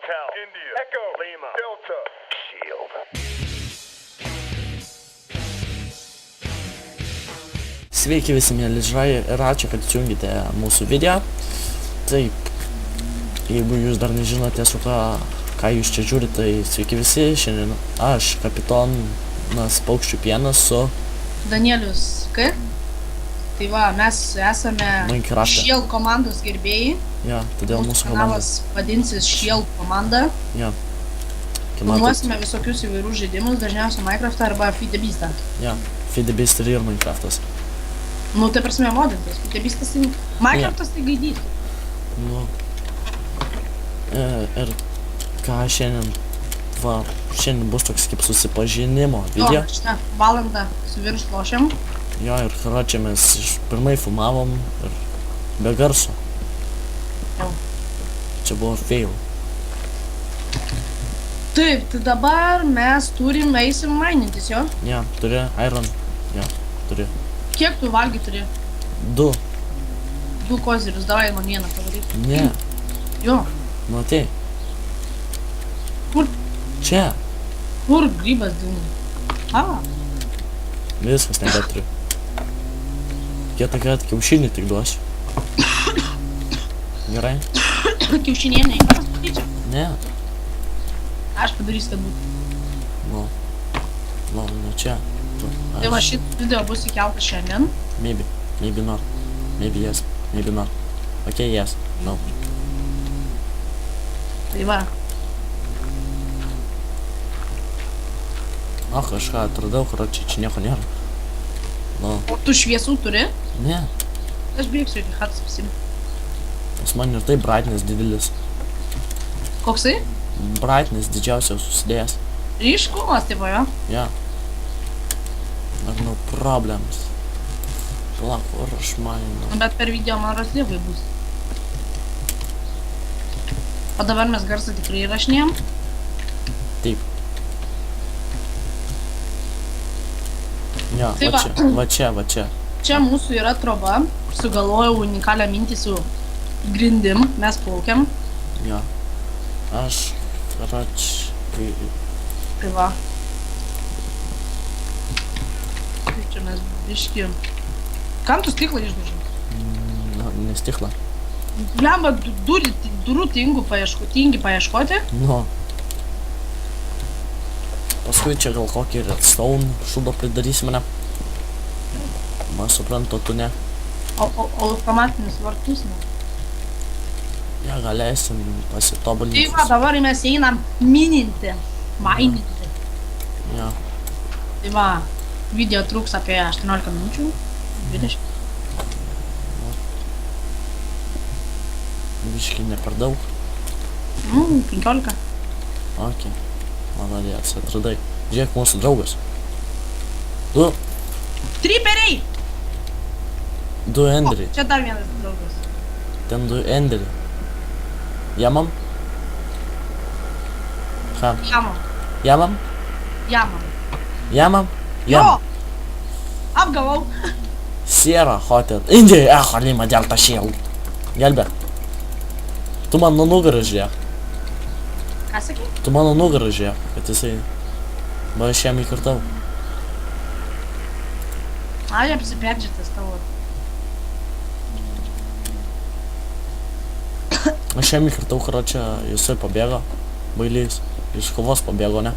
Hotel, India, Echo, Lima, Delta, Shield. Sveiki visi mėly žiūrovai ir ačiū, kad įjungėte mūsų video. Taip, jeigu jūs dar nežinote, su ką jūs čia žiūrite, tai sveiki visi. Šiandien aš, kapitonas Paukščių pienas su Danielius K. Tai va, mes esame Minecraft'e. Shield komandos gerbėjai. Ja, todėl mūsų kanalas vadinsis Shield komanda. Ja. Filmuosime visokius įvairius žaidimus, dažniausiai Minecraft'ą arba Feed the Beast'ą. Ja, Feed the Beast ir Minecraft'as. Nu, tai prasme modintas, Feed the Beast'as tai Minecraft'as tai gaidys. Nu. Ir ką šiandien, va, šiandien bus toks kaip susipažinimo video. Jo, šitą valandą su virš lošiam. Jo, ir čia mes pirmai filmavom ir be garso. Jau. Čia buvo fail. Taip, tai dabar mes eisim mainintis, jo? Ja, turi iron. Ja, turi. Kiek tu valgy turi? 2. 2 kozirius, davai man vieną padaryk. Ne, Jo. matai. Kur? Čia. Kur grybas dingo? Viskas nebeturiu. Kietą kiaušinį tik duosiu. Gerai? Kiaušinienė, įparas patyčia? Ne. Aš padarysiu, kad būtų. Nu, čia. Tai va, šit video bus įkeltas šiandien. Maybe not. Maybe yes, maybe not. Okay, yes, no. Tai va. Kažką atradau, čia nieko nėra. Nu, O tu šviesų turi? ne. Aš bėgsiu iki chatas pasimti. Pas man ir tai brightness didelis. Koksai? Brightness didžiausias susidėjęs. Ryškumas, tipo, jo? Ja. No problems. Palauk, kur aš mainu. Bet per video man raslievai bus. O dabar mes garsą tikrai įrašinėjom. Taip. Ja, Tai va čia. Čia mūsų yra troba. Sugalvojau unikalią mintį su grindim. Mes plaukiam. Ja. Aš, Tai va. Tai čia mes biški. Kam tu stiklą išdužai? nestiklą. Blemba, durų tingi paieškoti. Nu. Paskui čia gal kokį redstone šūdo pridarysime, ne? Man suprantu, tu ne. O automatinius vartus, ne? Ja, galėsim pasitobulinti. Tai va, dabar mes einam mininti. Maininti. Ja. Tai va, video truks apie 18 minučių. 20. Biškai ne per daug. 15. Ok. Maladėts, atradai. Žiūrėk, mūsų draugas. 2 Triperiai! enderiai. Čia dar vienas draugas. Ten 2 enderiai. Jamam? Ką? Jamam. Jamam? Jamam. Jamam? Jo! Apgavau. Sierra Hotel. Indija, Halima Delta Shield. Gelbėk. Tu man nuo nugarą žiūrėk. Ką sakai? Tu mano nugarą žiūrėk, kad jisai... Va, aš jam įkartau. Aš apsiperdžitas tavo. Aš jam įkartau, čia jisai pabėgo. Bailys. Iš kovos pabėgo, ne?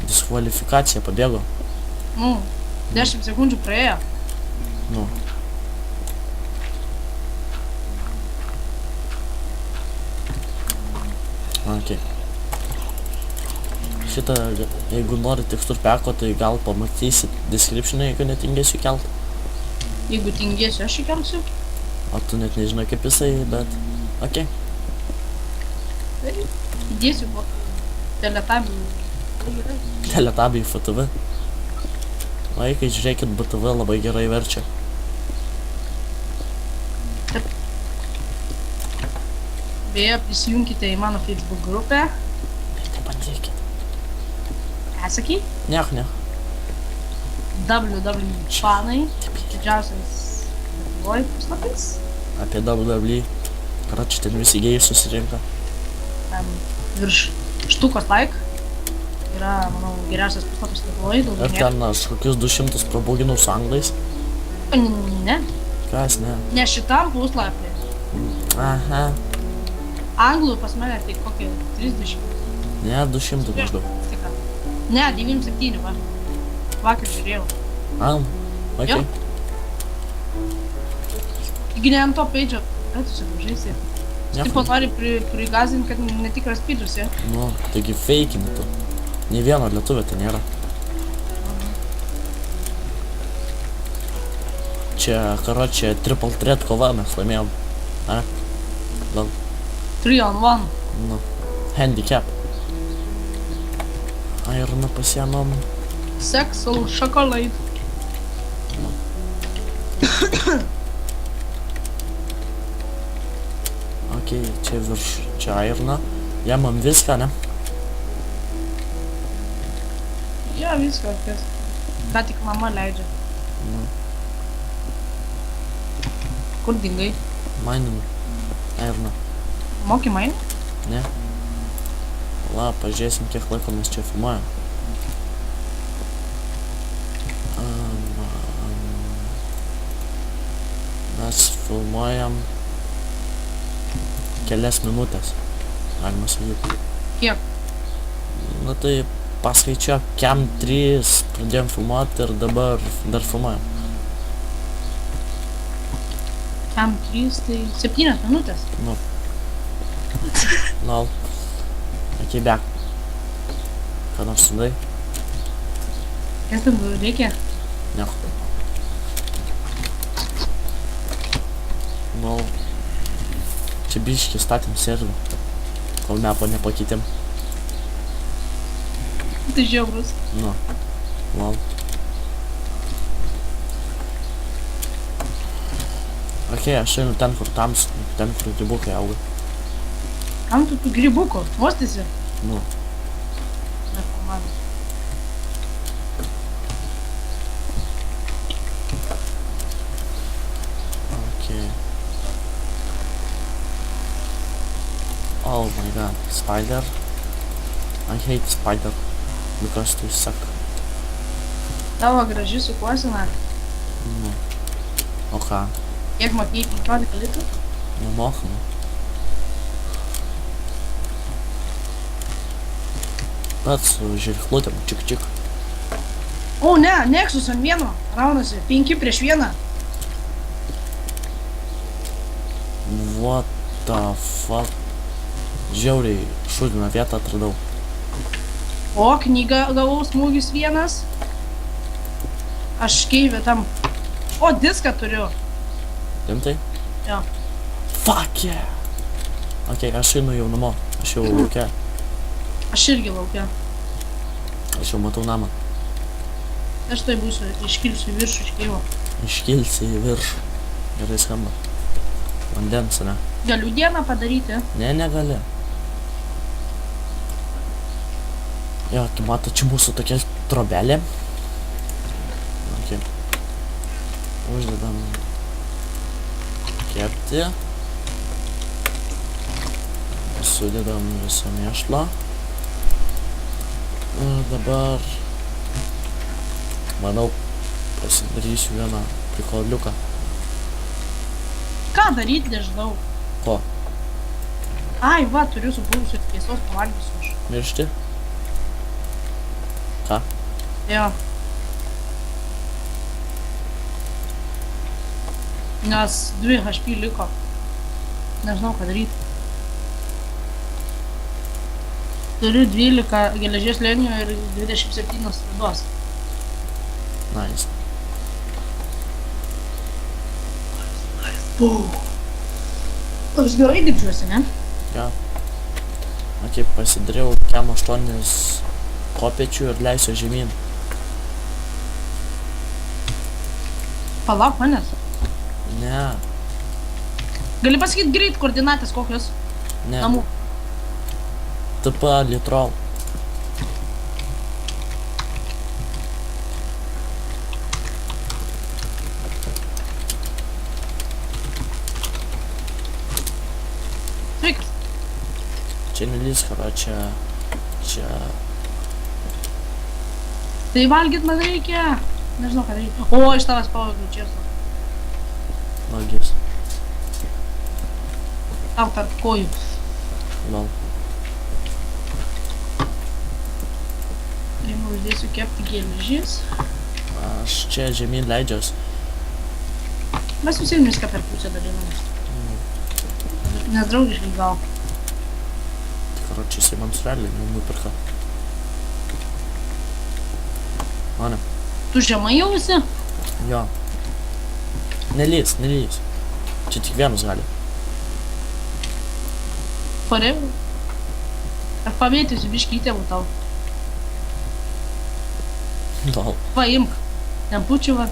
Diskvalifikacija pabėgo. 10 sekundžių praėjo. Nu. Ok. Šitą, jeigu nori tekstur peko, tai gal pamatysit description'ą, jeigu netingėsiu kelt. Jeigu tingėsiu, aš įkelsiu. O tu net nežinai kaip jisai, bet... Ok. Įdėsiu po teletabių. Teletabiai FTV. Vaikai, žiūrėkit, BTV labai gerai verčia. Beje, prisijunkite į mano Facebook grupę. Nebandykit. Ką sakai? Ne. www.fanai. Didžiausias Lietuvoj puslapis. Apie WWE. Ten visi gėjai susirinka. virš štukos like. Yra, manau, geriausias puslapis Lietuvoje, daugiau Ir ten aš kokius 200 prabūginau su anglais. Ne, Kas, ne? ne šitam puslapį. Aha. Anglų pas mane tai kokie 30. Ne, 200 maždaug. Tikra. Ne, 97, va. Vakar žiūrėjau. Ok. Jo. Taigi ne ant to page'o. Ką tu čia žaisi? Nieko. Tipo nori prigazinti, kad netikras speedrus, ja? Nu, taigi feikini tu. Nė vieno lietuvio tai nėra. Čia, karočią, triple threat kova mes laimėjom. A? Gal, 3 on 1. nu, handicap. Ir pasiemam. Sexual chocolate. Ok, čia virš, čia Airna. Jamam viską, ne? Jo, viską, kas. Ką tik mama leidžia. Nu, Kur dingai? mainim. Airna. Moki main? Ne? La, pažiūrėsim, kiek laiko mes čia filmuojam. Mes filmuojam kelias minutės, galima sakyti. Kiek? Nu tai paskaičiuok, kem 3 pradėjom filmuoti ir dabar dar filmuojam. Kam 3, tai 7 minutės. Nu. Nol. Ok, back. Ką nors sudai? Kas tam reikia? Nieko. Nol. Čia biškį statėm servį, kol mepo nepakeitėm. Tai žiaurus. Nu. Lol. Ok, aš einu ten, kur tamsu, ten, kur grybukai auga. Kam tu tų grybukų? Vostysi? Nu. Ne, komandas. Ok. Oh my god, spider. I hate spider because they suck. Tavo graži sukuosina. Nu. O ką? Kiek mokėjai 15 litrų? Nemokamai. Pats su žirklutėm, čik čik. O ne, Nexus ant vieno. Raunasi. 5 prieš 1. What the fuck? Žiauriai šūdiną vietą atradau. O, knygą gavau smūgis 1. Aš keivė tam. O, diską turiu. Rimtai? Jo. Fuck yeah! Ok, aš einu jau namo. Aš jau laukia. Aš irgi laukia. Aš jau matau namą. Aš tai būsiu, iškilsiu į viršų iš keivo. Iškilsi į viršų. Gerai skamba. Vandens, ne? Galiu dieną padaryti. Ne, negali. Jo, tu mato, čia mūsų tokia trobelė. Ok. Uždedam kepti. Sudedam visą mėšlą. Ir dabar, manau, pasidarysiu vieną prikoliuką. Ką daryti, nežinau. Ko? Ai, va, turiu supūrusiu tiesos pavalgysiu aš. Miršti? Ką? Jo. Nes 2 HP liko. Nežinau, ką daryti. Turiu 12 geležies linijų ir 27 rudos. Nice. Aš gerai girdžiuosi, ne? Jo. Ok, pasidariau kem 8 kopėčių ir leisiu žemyn. Palauk manęs. Ne, Gali pasakyti greit koordinatės kokios ne. namų. TP litrol. Sveikas. Čia nelys, čia... Čia... Tai valgyt man reikia. Nežinau, ką reikia. O, iš tavęs pavogiau česną. Magis. Tau tarp kojų. Gal. Jeigu uždėsiu kepti geležis. Aš čia žemyn leidžiuos. Mes visiem viską per pusę dalinamės. Nes draugiškai gal. Karočiai, jisai man surelį nupirka. Mane. Tu žemai jau esi? Jo. Nelys. Čia tik vienas gali. Pareviu. Ar pamėtysiu biškį įtėvų tau. Gal. Paimk. Nempučiu va.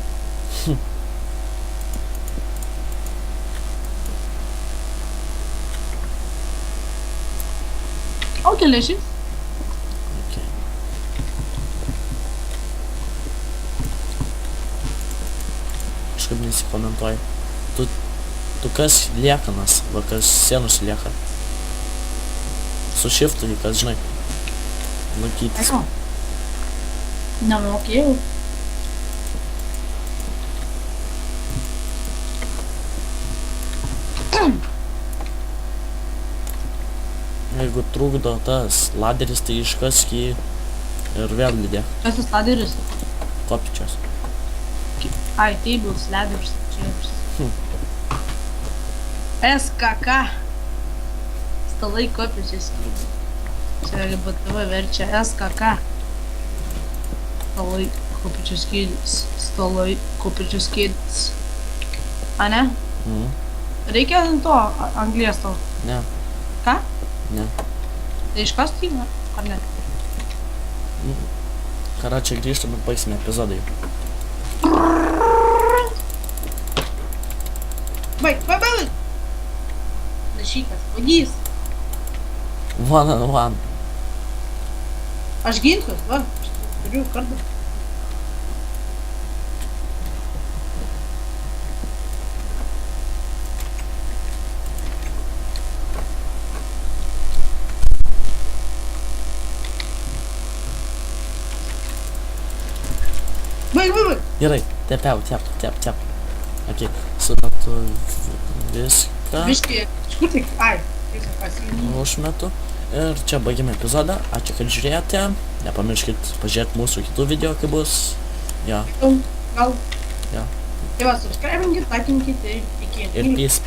O geležis? Okay. Kažkaip nesikomentuoji. Tu kas liekanas, va kas sienus lieka. Su shiftu, kas žinai. Laikytis. Aišku. Nemokėjau. Jeigu trukdo tas laderis, tai iškask jį ir vėl lydė. Kas tas laderis? Kopyčios. Ai, tables, ladders, chairs. SKK. Stalai kopyčios skydai. Čia LBTV verčia SKK. Stalai kopyčios skydis. Stalai kopyčios skydis. A ne? Reikia to anglies tau. Ne, Ką? ne. Tai iškast jį, ar ne? Kara, čia grįžtam ir baigsime epizodą jau. Baig! Našykas, vagys. 1-on-1. Aš ginklus, va. Aš turiu kardą. Baig! Gerai, tepiau, tep. Ok, sumetu viską. Biškį, iš kur tik? Ai, tiesiog pasiėmė. Užmetu. Ir čia baigėme epizodą. Ačiū, kad žiūrėjote. Nepamirškit pažiūrėti mūsų kitų video, kai bus. Ja. Gal. Ja. Tai va, subscribinkit, likinkit ir iki. Ir peace.